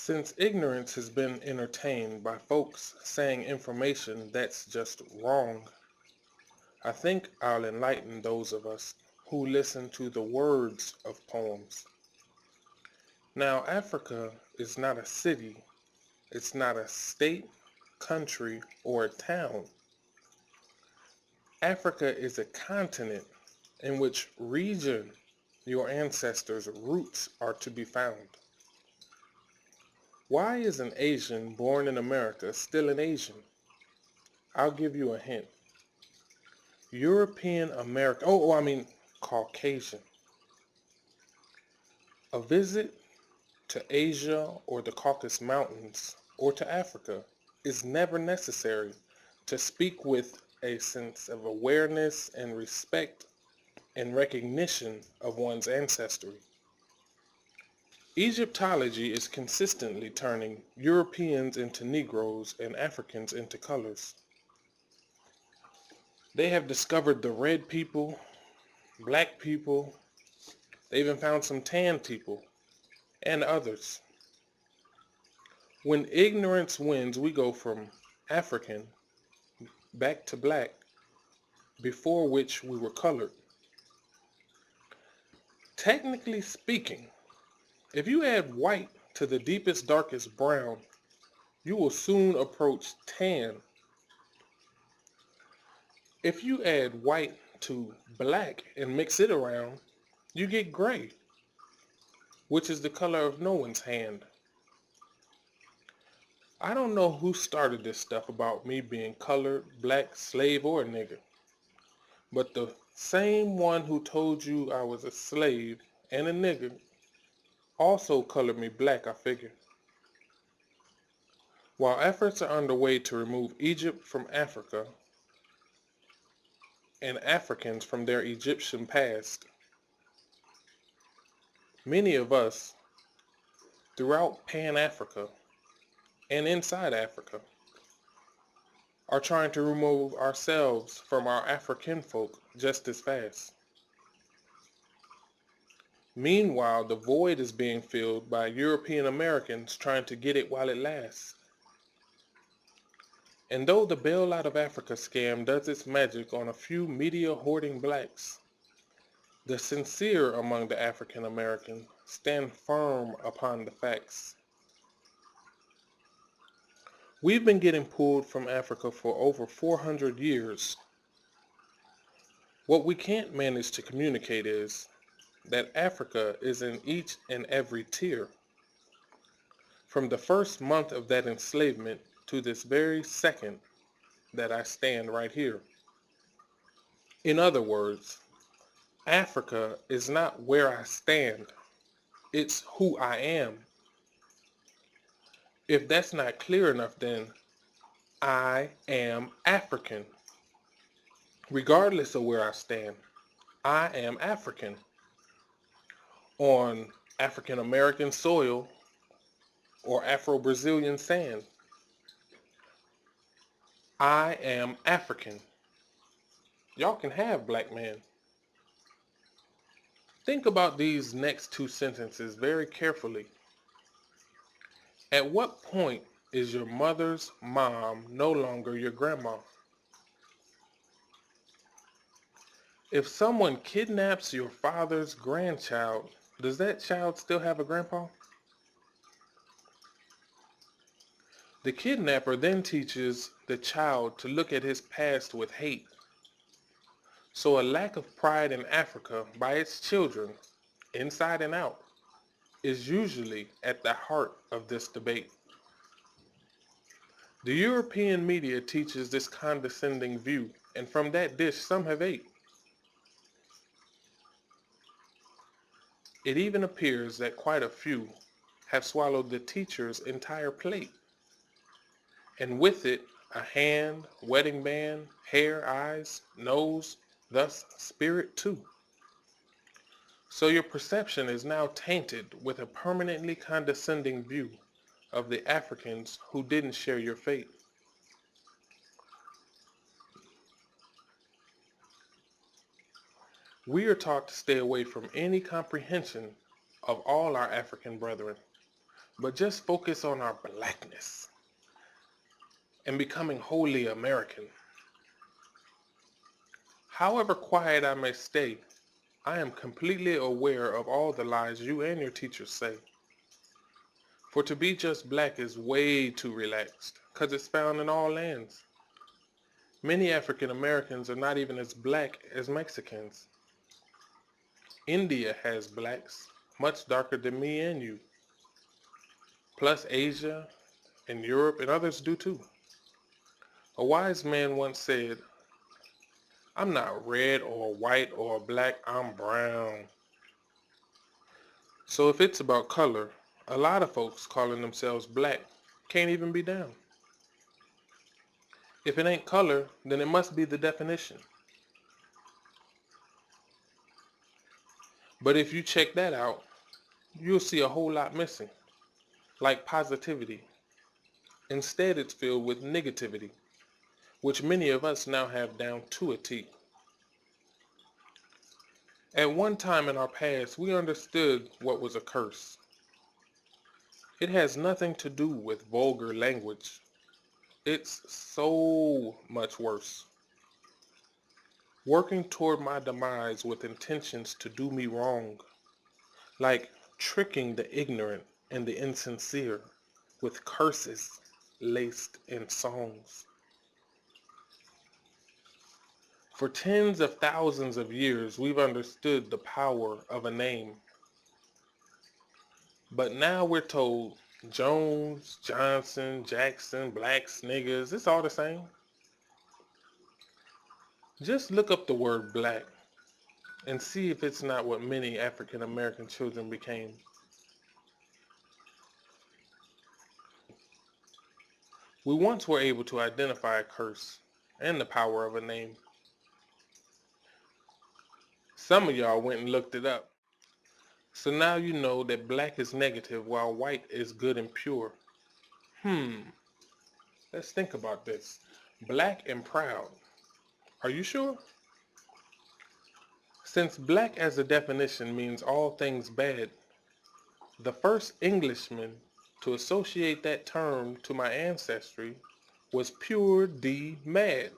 Since ignorance has been entertained by folks saying information that's just wrong, I think I'll enlighten those of us who listen to the words of poems. Now, Africa is not a city, it's not a state, country, or a town. Africa is a continent in which region your ancestors' roots are to be found. Why is an Asian born in America still an Asian? I'll give you a hint. European American, Caucasian. A visit to Asia or the Caucasus Mountains or to Africa is never necessary to speak with a sense of awareness and respect and recognition of one's ancestry. Egyptology is consistently turning Europeans into Negroes and Africans into colors. They have discovered the red people, black people, they even found some tan people, and others. When ignorance wins, we go from African back to black, before which we were colored. Technically speaking, if you add white to the deepest, darkest brown, you will soon approach tan. If you add white to black and mix it around, you get gray, which is the color of no one's hand. I don't know who started this stuff about me being colored, black, slave, or a nigger, but the same one who told you I was a slave and a nigger also colored me black, I figure. While efforts are underway to remove Egypt from Africa and Africans from their Egyptian past, many of us throughout Pan-Africa and inside Africa are trying to remove ourselves from our African folk just as fast. Meanwhile, the void is being filled by European Americans trying to get it while it lasts. And though the bailout of Africa scam does its magic on a few media hoarding blacks, the sincere among the African Americans stand firm upon the facts. We've been getting pulled from Africa for over 400 years. What we can't manage to communicate is that Africa is in each and every tier. From the first month of that enslavement to this very second that I stand right here. In other words, Africa is not where I stand, it's who I am. If that's not clear enough, then I am African. Regardless of where I stand, I am African. On African American soil or Afro-Brazilian sand, I am African. Y'all can have black man. Think about these next two sentences very carefully. At what point is your mother's mom no longer your grandma? If someone kidnaps your father's grandchild, does that child still have a grandpa? The kidnapper then teaches the child to look at his past with hate. So a lack of pride in Africa by its children, inside and out, is usually at the heart of this debate. The European media teaches this condescending view, and from that dish some have ate. It even appears that quite a few have swallowed the teacher's entire plate, and with it a hand, wedding band, hair, eyes, nose, thus spirit too. So your perception is now tainted with a permanently condescending view of the Africans who didn't share your fate. We are taught to stay away from any comprehension of all our African brethren, but just focus on our blackness and becoming wholly American. However quiet I may stay, I am completely aware of all the lies you and your teachers say. For to be just black is way too relaxed, because it's found in all lands. Many African Americans are not even as black as Mexicans. India has blacks, much darker than me and you. Plus Asia and Europe and others do too. A wise man once said, I'm not red or white or black, I'm brown. So if it's about color, a lot of folks calling themselves black can't even be down. If it ain't color, then it must be the definition. But if you check that out, you'll see a whole lot missing, like positivity. Instead, it's filled with negativity, which many of us now have down to a T. At one time in our past, we understood what was a curse. It has nothing to do with vulgar language. It's so much worse. Working toward my demise with intentions to do me wrong, like tricking the ignorant and the insincere with curses laced in songs. For tens of thousands of years, we've understood the power of a name. But now we're told Jones, Johnson, Jackson, blacks, niggas, it's all the same. Just look up the word black and see if it's not what many African American children became. We once were able to identify a curse and the power of a name. Some of y'all went and looked it up. So now you know that black is negative while white is good and pure. Let's think about this. Black and proud. Are you sure? Since black as a definition means all things bad, the first Englishman to associate that term to my ancestry was pure D mad.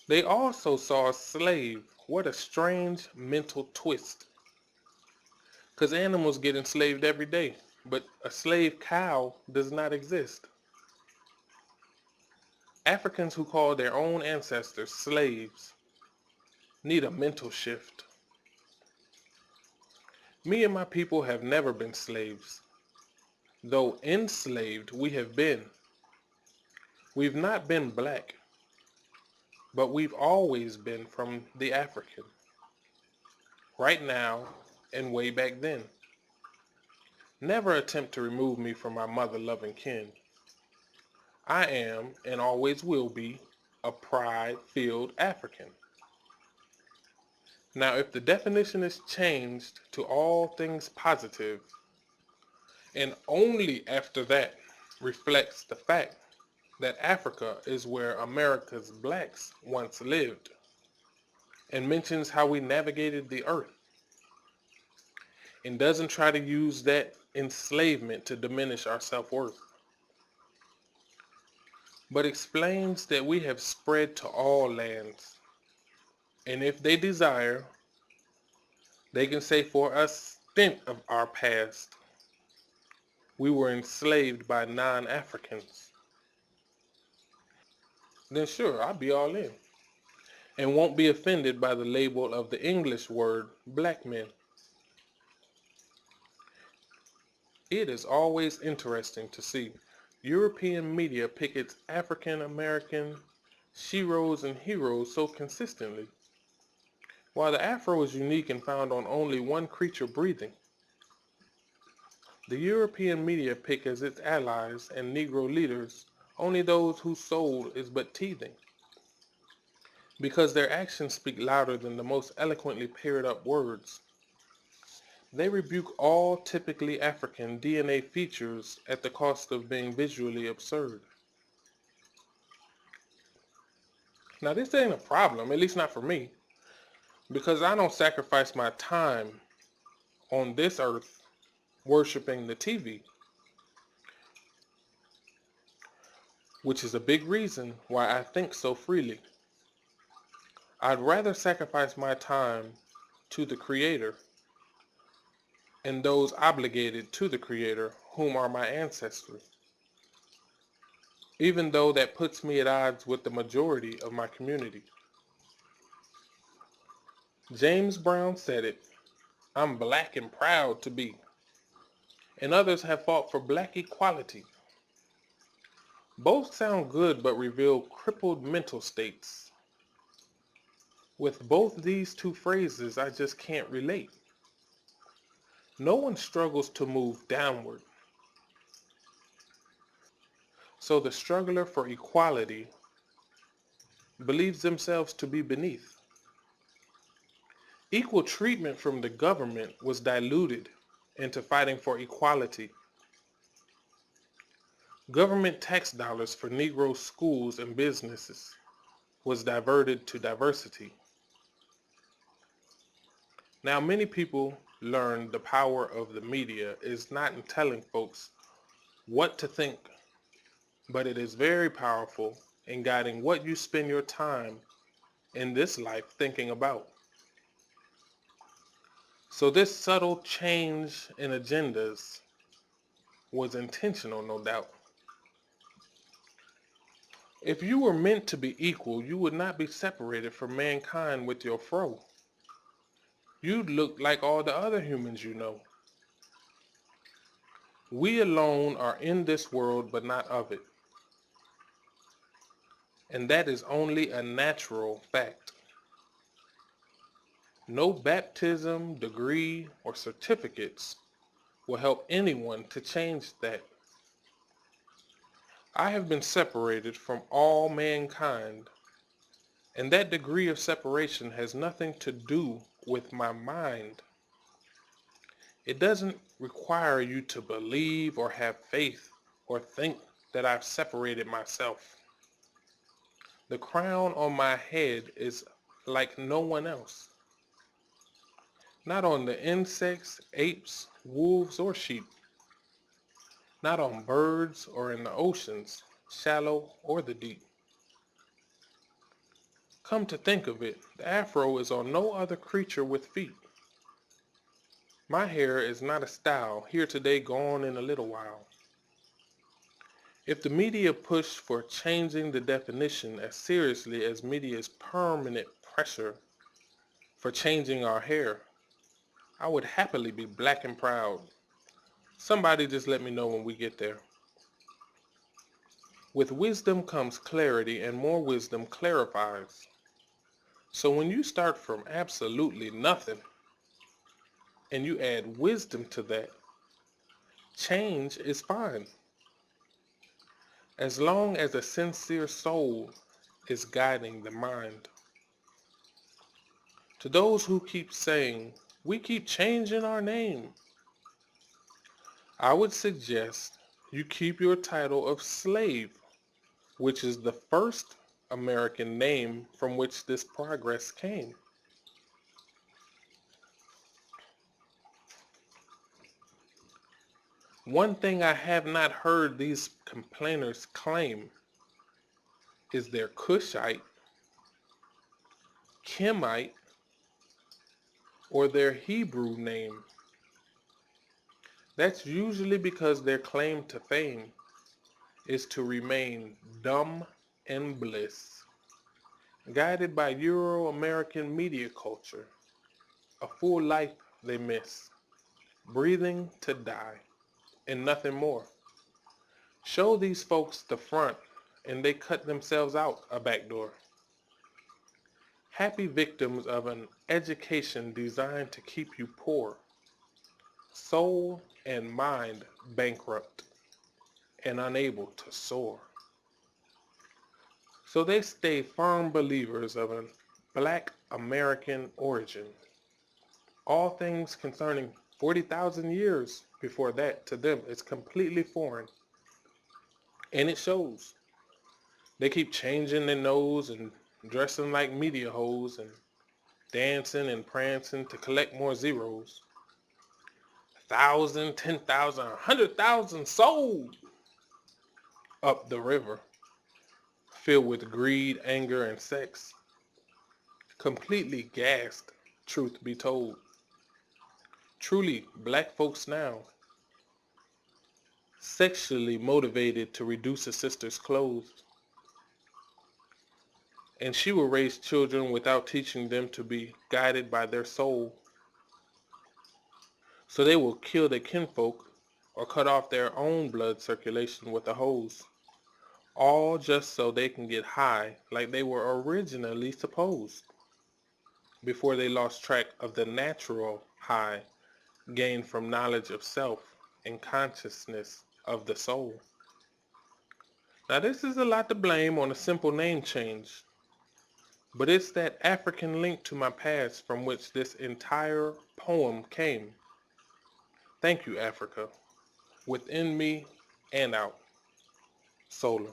They also saw a slave. What a strange mental twist. Because animals get enslaved every day, but a slave cow does not exist. Africans who call their own ancestors slaves need a mental shift. Me and my people have never been slaves. Though enslaved we have been. We've not been black, but we've always been from the African. Right now and way back then. Never attempt to remove me from my mother-loving kin. I am, and always will be, a pride-filled African. Now, if the definition is changed to all things positive, and only after that reflects the fact that Africa is where America's blacks once lived, and mentions how we navigated the earth, and doesn't try to use that enslavement to diminish our self-worth, but explains that we have spread to all lands, and if they desire, they can say for a stint of our past, we were enslaved by non-Africans. Then sure, I'll be all in, and won't be offended by the label of the English word black men. It is always interesting to see European media pick its African American sheroes and heroes so consistently, while the Afro is unique and found on only one creature breathing. The European media pick as its allies and Negro leaders only those whose soul is but teething, because their actions speak louder than the most eloquently paired up words. They rebuke all typically African DNA features at the cost of being visually absurd. Now this ain't a problem, at least not for me, because I don't sacrifice my time on this earth worshiping the TV, which is a big reason why I think so freely. I'd rather sacrifice my time to the Creator and those obligated to the Creator, whom are my ancestors, even though that puts me at odds with the majority of my community. James Brown said it, "I'm black and proud to be," and others have fought for black equality. Both sound good but reveal crippled mental states. With both these two phrases, I just can't relate. No one struggles to move downward. So the struggler for equality believes themselves to be beneath. Equal treatment from the government was diluted into fighting for equality. Government tax dollars for Negro schools and businesses was diverted to diversity. Now many people learn the power of the media is not in telling folks what to think, but it is very powerful in guiding what you spend your time in this life thinking about. So this subtle change in agendas was intentional, no doubt. If you were meant to be equal, you would not be separated from mankind with your fro. You'd look like all the other humans you know. We alone are in this world, but not of it. And that is only a natural fact. No baptism, degree, or certificates will help anyone to change that. I have been separated from all mankind, and that degree of separation has nothing to do with my mind. It doesn't require you to believe or have faith or think that I've separated myself. The crown on my head is like no one else. Not on the insects, apes, wolves, or sheep. Not on birds or in the oceans, shallow or the deep. Come to think of it, the afro is on no other creature with feet. My hair is not a style, here today, gone in a little while. If the media pushed for changing the definition as seriously as media's permanent pressure for changing our hair, I would happily be black and proud. Somebody just let me know when we get there. With wisdom comes clarity, and more wisdom clarifies. So when you start from absolutely nothing and you add wisdom to that, change is fine. As long as a sincere soul is guiding the mind. To those who keep saying, we keep changing our name, I would suggest you keep your title of slave, which is the first American name from which this progress came. One thing I have not heard these complainers claim is their Cushite, Kimite, or their Hebrew name. That's usually because their claim to fame is to remain dumb and bliss, guided by Euro-American media culture, a full life they miss, breathing to die, and nothing more. Show these folks the front, and they cut themselves out a back door. Happy victims of an education designed to keep you poor, soul and mind bankrupt, and unable to soar. So they stay firm believers of a black American origin. All things concerning 40,000 years before that, to them, is completely foreign. And it shows. They keep changing their nose and dressing like media hoes and dancing and prancing to collect more zeros. 1,000, 10,000, 100,000 sold up the river, filled with greed, anger, and sex. Completely gassed, truth be told. Truly, black folks now, sexually motivated to reduce a sister's clothes. And she will raise children without teaching them to be guided by their soul. So they will kill their kinfolk or cut off their own blood circulation with a hose. All just so they can get high like they were originally supposed, before they lost track of the natural high gained from knowledge of self and consciousness of the soul. Now this is a lot to blame on a simple name change, but it's that African link to my past from which this entire poem came. Thank you, Africa, within me and out. Solar.